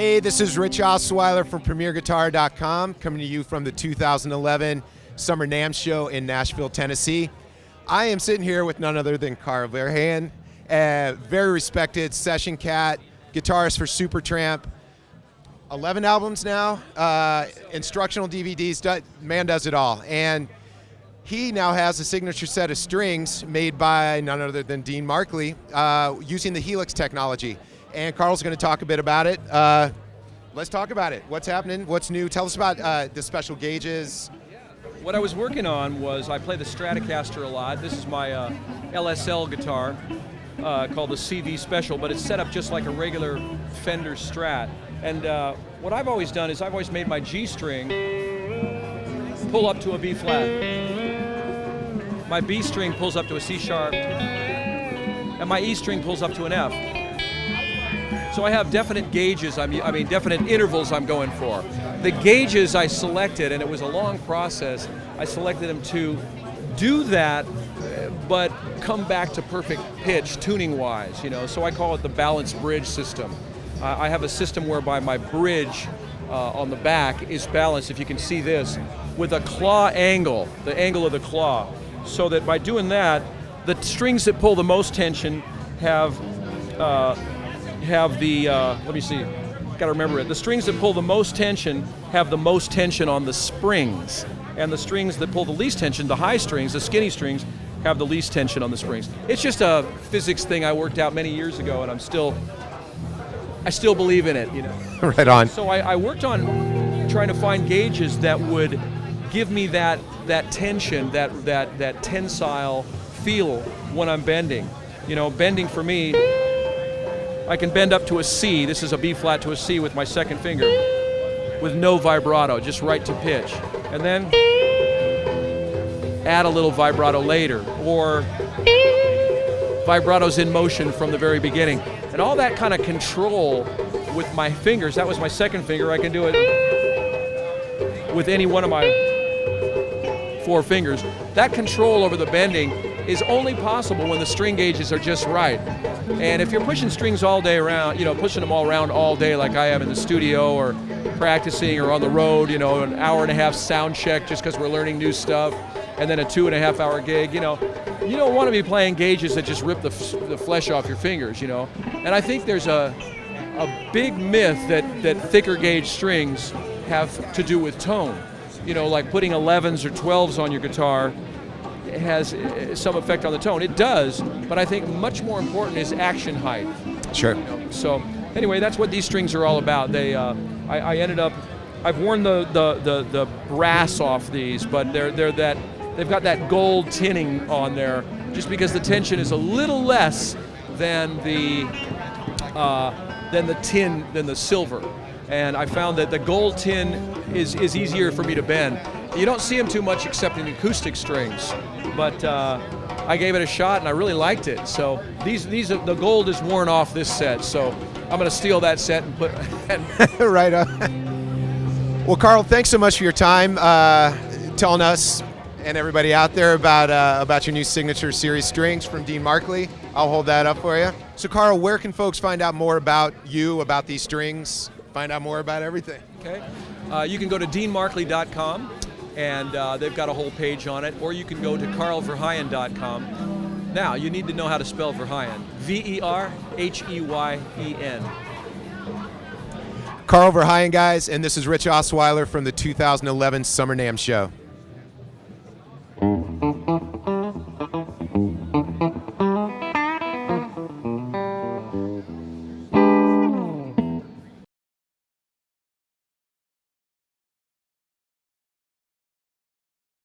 Hey, this is Rich Osweiler from PremierGuitar.com, coming to you from the 2011 Summer NAMM show in Nashville, Tennessee. I am sitting here with none other than Carl Verheyen, a very respected session cat, guitarist for Supertramp. 11 albums now, instructional DVDs, man does it all. And he now has a signature set of strings made by none other than Dean Markley using the Helix technology. And Carl's going to talk a bit about it. Let's talk about it. What's happening? What's new? Tell us about the special gauges. What I was working on was, I play the Stratocaster a lot. This is my LSL guitar called the CV Special, but it's set up just like a regular Fender Strat. And what I've always done is I've always made my G string pull up to a B flat. My B string pulls up to a C sharp, and my E string pulls up to an F. So I have definite gauges, I mean definite intervals I'm going for. The gauges I selected, and it was a long process, I selected them to do that, but come back to perfect pitch tuning-wise, you know. So I call it the balanced bridge system. I have a system whereby my bridge on the back is balanced, if you can see this, with a claw angle, the angle of the claw. So that by doing that, the strings that pull the most tension have the, let me see, gotta remember it. The strings that pull the most tension have the most tension on the springs. And the strings that pull the least tension, the high strings, the skinny strings, have the least tension on the springs. It's just a physics thing I worked out many years ago, and I still believe in it, you know. Right on. So I worked on trying to find gauges that would give me that tension, that tensile feel when I'm bending. You know, bending for me, I can bend up to a C. This is a B flat to a C with my second finger, with no vibrato, just right to pitch. And then add a little vibrato later, or vibrato's in motion from the very beginning. And all that kind of control with my fingers, that was my second finger, I can do it with any one of my 4 fingers. That control over the bending is only possible when the string gauges are just right. And if you're pushing strings all day around, you know, pushing them all around all day like I am in the studio or practicing or on the road, you know, an hour and a half sound check just because we're learning new stuff, and then a 2.5 hour gig, you know, you don't want to be playing gauges that just rip the flesh off your fingers, you know. And I think there's a big myth that thicker gauge strings have to do with tone. You know, like putting 11s or 12s on your guitar has some effect on the tone. It does, but I think much more important is action height. Sure. You know? So anyway, that's what these strings are all about. They, I ended up, I've worn the brass off these, but they've got that gold tinning on there, just because the tension is a little less than the silver. And I found that the gold tin is easier for me to bend. You don't see them too much except in acoustic strings, but I gave it a shot and I really liked it. So the gold is worn off this set, so I'm going to steal that set and put. Right on. Well, Carl, thanks so much for your time telling us and everybody out there about your new signature series strings from Dean Markley. I'll hold that up for you. So, Carl, where can folks find out more about you, about these strings? Find out more about everything. Okay, you can go to deanmarkley.com, and they've got a whole page on it, or you can go to carlverheyen.com. Now, you need to know how to spell Verheyen. V-E-R-H-E-Y-E-N. Carl Verheyen, guys, and this is Rich Osweiler from the 2011 Summer NAMM show.